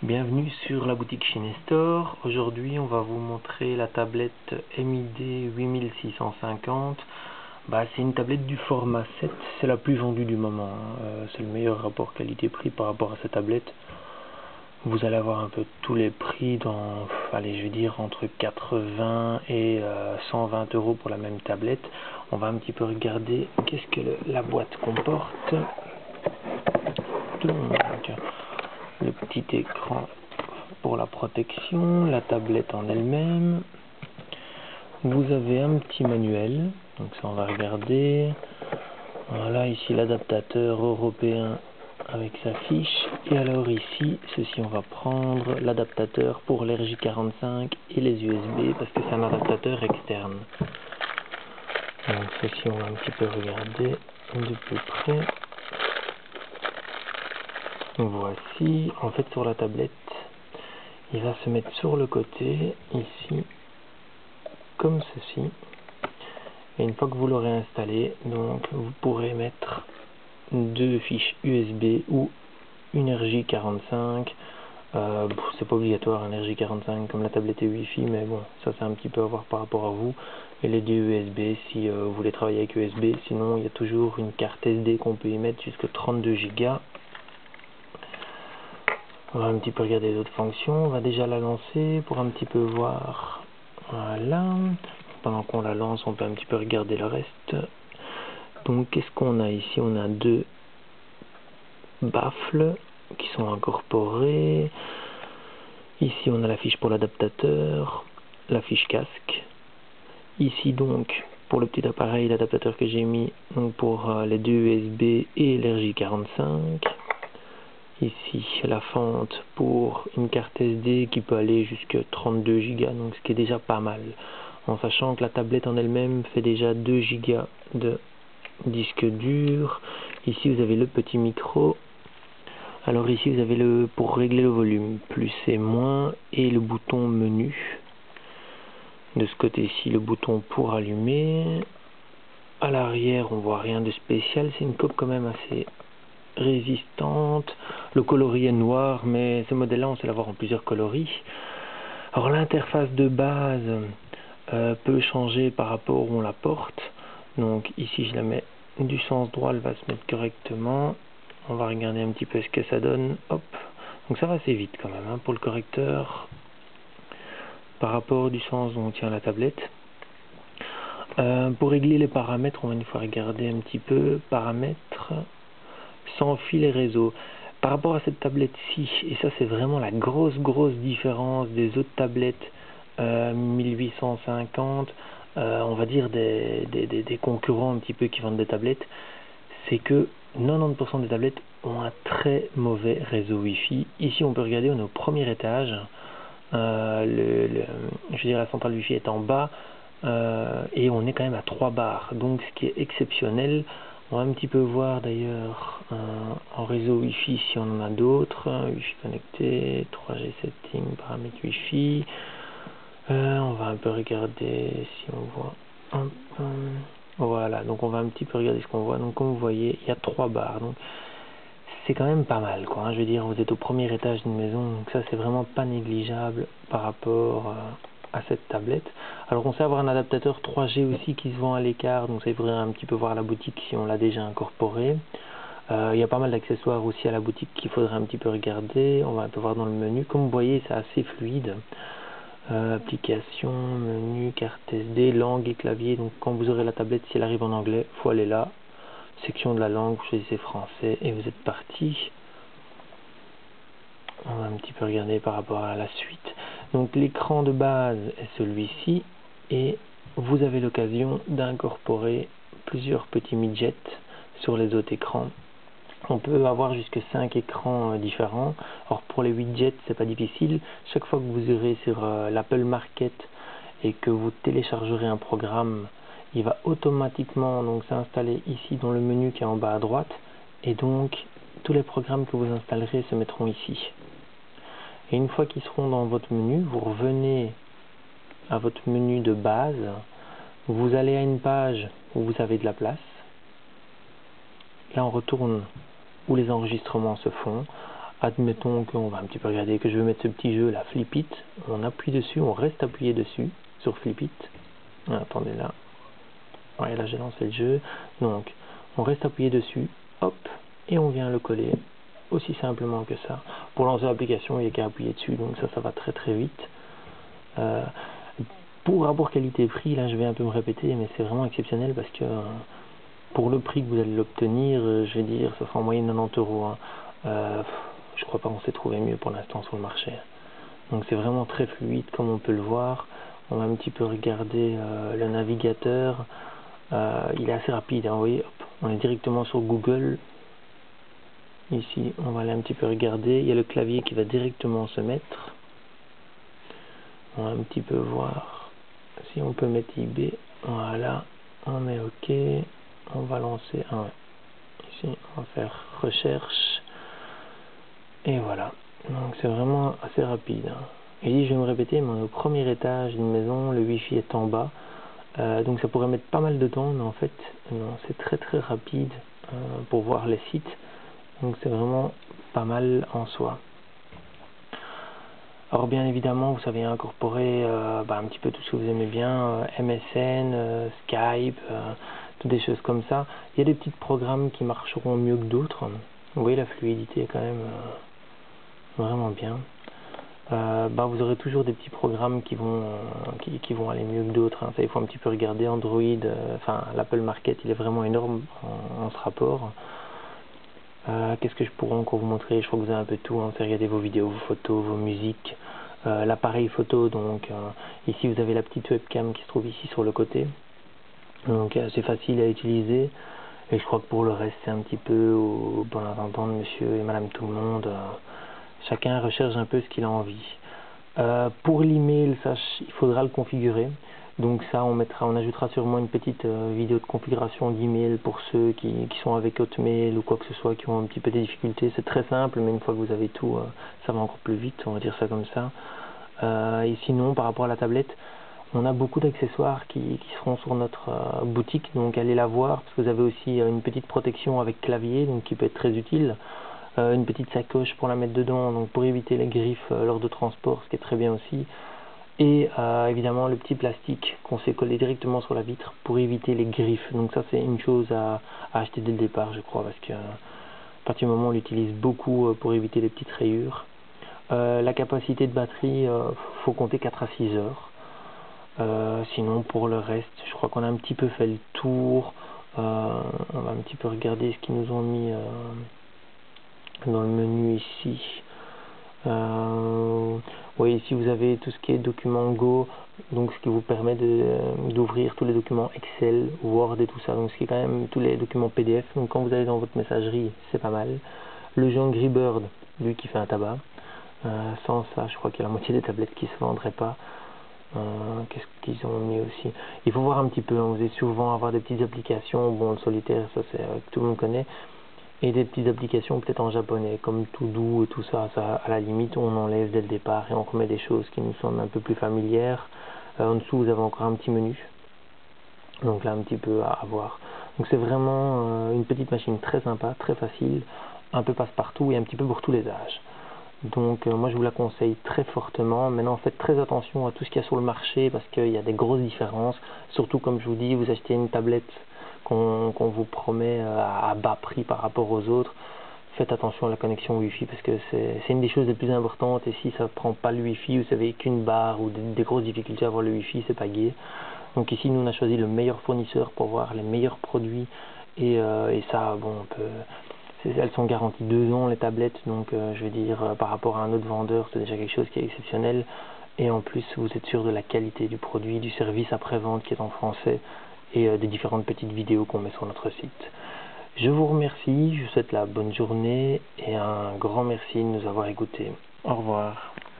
Bienvenue sur la boutique Shinestore. Aujourd'hui on va vous montrer la tablette MID 8650. C'est une tablette du format 7, c'est la plus vendue du moment. C'est le meilleur rapport qualité-prix par rapport à cette tablette. Vous allez avoir un peu tous les prix dans, allez, je vais dire entre 80 et 120 € pour la même tablette. On va un petit peu regarder qu'est-ce que la boîte comporte. Donc, le petit écran pour la protection, la tablette en elle-même. Vous avez un petit manuel, donc ça on va regarder. Voilà, ici l'adaptateur européen avec sa fiche. Et alors ici, ceci on va prendre l'adaptateur pour l'RJ45 et les USB parce que c'est un adaptateur externe. Donc ceci on va un petit peu regarder de plus près. Donc voici, en fait sur la tablette, il va se mettre sur le côté, ici, comme ceci. Et une fois que vous l'aurez installé, donc vous pourrez mettre deux fiches USB ou une RJ45. C'est pas obligatoire un RJ45 comme la tablette est Wi-Fi, mais bon, ça c'est un petit peu à voir par rapport à vous. Et les deux USB si vous voulez travailler avec USB. Sinon, il y a toujours une carte SD qu'on peut y mettre jusqu'à 32 Go. On va un petit peu regarder les autres fonctions. On va déjà la lancer pour un petit peu voir. Voilà. Pendant qu'on la lance, on peut un petit peu regarder le reste. Donc, qu'est-ce qu'on a ici? On a deux baffles qui sont incorporés. Ici, on a la fiche pour l'adaptateur, la fiche casque. Ici, donc, pour le petit appareil, l'adaptateur que j'ai mis donc pour les deux USB et l'RJ45. Ici, la fente pour une carte SD qui peut aller jusqu'à 32 Go, donc ce qui est déjà pas mal. En sachant que la tablette en elle-même fait déjà 2 Go de disque dur. Ici, vous avez le petit micro. Alors ici, vous avez pour régler le volume, plus et moins, et le bouton menu. De ce côté-ci, le bouton pour allumer. À l'arrière, on voit rien de spécial. C'est une coque quand même assez résistante. Le coloris est noir, mais ce modèle-là, on sait l'avoir en plusieurs coloris. Alors l'interface de base peut changer par rapport où on la porte. Donc ici, je la mets du sens droit, elle va se mettre correctement. On va regarder un petit peu ce que ça donne. Hop. Donc ça va assez vite quand même pour le correcteur par rapport du sens dont on tient la tablette. Pour régler les paramètres, on va une fois regarder un petit peu. Paramètres, sans fil et réseau. Par rapport à cette tablette-ci, et ça c'est vraiment la grosse différence des autres tablettes 1850, on va dire des concurrents un petit peu qui vendent des tablettes, c'est que 90% des tablettes ont un très mauvais réseau Wi-Fi. Ici on peut regarder, on est au premier étage, je veux dire la centrale Wi-Fi est en bas, et on est quand même à 3 bars, donc ce qui est exceptionnel. On va un petit peu voir d'ailleurs en réseau Wi-Fi si on en a d'autres. Wi-Fi connecté, 3G setting, paramètres Wi-Fi. On va un peu regarder si on voit. Voilà, donc on va un petit peu regarder ce qu'on voit. Donc comme vous voyez, il y a 3 barres. Donc c'est quand même pas mal, quoi. Je veux dire, vous êtes au premier étage d'une maison, donc ça c'est vraiment pas négligeable par rapport à cette tablette. Alors on sait avoir un adaptateur 3G aussi qui se vend à l'écart, donc ça il faudrait un petit peu voir à la boutique si on l'a déjà incorporé. Il y a pas mal d'accessoires aussi à la boutique qu'il faudrait un petit peu regarder. On va un peu voir dans le menu. Comme vous voyez, c'est assez fluide. Application, menu, carte SD, langue et clavier. Donc quand vous aurez la tablette, si elle arrive en anglais, il faut aller là. Section de la langue, vous choisissez français et vous êtes parti. On va un petit peu regarder par rapport à la suite. Donc l'écran de base est celui-ci et vous avez l'occasion d'incorporer plusieurs petits midgets sur les autres écrans. On peut avoir jusque 5 écrans différents. Alors pour les widgets, c'est pas difficile. Chaque fois que vous irez sur l'Apple Market et que vous téléchargerez un programme, il va automatiquement donc s'installer ici dans le menu qui est en bas à droite, et donc tous les programmes que vous installerez se mettront ici. Et une fois qu'ils seront dans votre menu, vous revenez à votre menu de base, vous allez à une page où vous avez de la place. Là on retourne où les enregistrements se font. Admettons qu'on va un petit peu regarder que je veux mettre ce petit jeu, la Flip It. On appuie dessus, on reste appuyé dessus sur Flip It. Ah, attendez là. Ouais, là j'ai lancé le jeu. Donc, on reste appuyé dessus, hop, et on vient le coller. Aussi simplement que ça. Pour lancer l'application, il n'y a qu'à appuyer dessus, donc ça va très très vite. Pour rapport qualité-prix, là je vais un peu me répéter, mais c'est vraiment exceptionnel parce que pour le prix que vous allez l'obtenir, je vais dire, ça sera en moyenne 90 €. Hein. Je crois pas qu'on s'est trouvé mieux pour l'instant sur le marché. Donc c'est vraiment très fluide comme on peut le voir. On va un petit peu regarder le navigateur. Il est assez rapide, hein, vous voyez, hop, on est directement sur Google. Ici, on va aller un petit peu regarder. Il y a le clavier qui va directement se mettre. On va un petit peu voir si on peut mettre eBay. Voilà, on est OK. On va lancer un. Ici, on va faire recherche. Et voilà. Donc c'est vraiment assez rapide. Hein. Et je vais me répéter, mais au premier étage d'une maison, le Wi-Fi est en bas. Donc ça pourrait mettre pas mal de temps, mais en fait, non, c'est très très rapide pour voir les sites. Donc c'est vraiment pas mal en soi. Alors bien évidemment, vous savez incorporer un petit peu tout ce que vous aimez bien, MSN, Skype, toutes des choses comme ça. Il y a des petits programmes qui marcheront mieux que d'autres. Vous voyez, la fluidité est quand même vraiment bien. Vous aurez toujours des petits programmes qui vont aller mieux que d'autres. Hein. Ça, il faut un petit peu regarder Android. L'Apple Market, il est vraiment énorme en ce rapport. Qu'est-ce que je pourrais encore vous montrer? Je crois que vous avez un peu tout. Hein. C'est regarder vos vidéos, vos photos, vos musiques, l'appareil photo. Donc ici, vous avez la petite webcam qui se trouve ici sur le côté. Donc c'est facile à utiliser. Et je crois que pour le reste, c'est un petit peu au bon entendant de monsieur et madame tout le monde. Chacun recherche un peu ce qu'il a envie. Pour l'email, il faudra le configurer. Donc ça, on ajoutera sûrement une petite vidéo de configuration d'email pour ceux qui sont avec Hotmail ou quoi que ce soit, qui ont un petit peu des difficultés. C'est très simple, mais une fois que vous avez tout, ça va encore plus vite, on va dire ça comme ça. Et sinon, par rapport à la tablette, on a beaucoup d'accessoires qui seront sur notre boutique, donc allez la voir, parce que vous avez aussi une petite protection avec clavier, donc qui peut être très utile. Une petite sacoche pour la mettre dedans, donc pour éviter les griffes lors de transport, ce qui est très bien aussi. Et évidemment le petit plastique qu'on sait coller directement sur la vitre pour éviter les griffes. Donc ça c'est une chose à acheter dès le départ, je crois, parce que à partir du moment où on l'utilise beaucoup pour éviter les petites rayures. La capacité de batterie, faut compter 4 à 6 heures. Sinon pour le reste, je crois qu'on a un petit peu fait le tour. On va un petit peu regarder ce qu'ils nous ont mis dans le menu ici. Oui, ici vous avez tout ce qui est document Go, donc ce qui vous permet d'ouvrir tous les documents Excel, Word et tout ça, donc ce qui est quand même tous les documents PDF. Donc quand vous allez dans votre messagerie, c'est pas mal. Le jeu Angry Bird, lui qui fait un tabac. Sans ça, je crois qu'il y a la moitié des tablettes qui se vendraient pas. Qu'est-ce qu'ils ont mis aussi? Il faut voir un petit peu, hein, vous allez souvent avoir des petites applications, bon le solitaire, ça c'est tout le monde connaît. Et des petites applications peut-être en japonais, comme Todo et tout ça, à la limite on enlève dès le départ et on remet des choses qui nous semblent un peu plus familières. En dessous vous avez encore un petit menu, donc là un petit peu à voir. Donc c'est vraiment une petite machine très sympa, très facile, un peu passe-partout et un petit peu pour tous les âges. Donc moi je vous la conseille très fortement. Maintenant faites très attention à tout ce qu'il y a sur le marché parce qu'il y a des grosses différences, surtout comme je vous dis, vous achetez une tablette qu'on vous promet à bas prix par rapport aux autres. Faites attention à la connexion Wi-Fi parce que c'est une des choses les plus importantes, et si ça ne prend pas le Wi-Fi, vous savez qu'une barre ou des grosses difficultés à avoir le Wi-Fi, c'est pas gai. Donc ici nous on a choisi le meilleur fournisseur pour voir les meilleurs produits et ça bon elles sont garanties 2 ans les tablettes, donc je veux dire par rapport à un autre vendeur c'est déjà quelque chose qui est exceptionnel, et en plus vous êtes sûr de la qualité du produit, du service après-vente qui est en français et des différentes petites vidéos qu'on met sur notre site. Je vous remercie, je vous souhaite la bonne journée et un grand merci de nous avoir écoutés. Au revoir.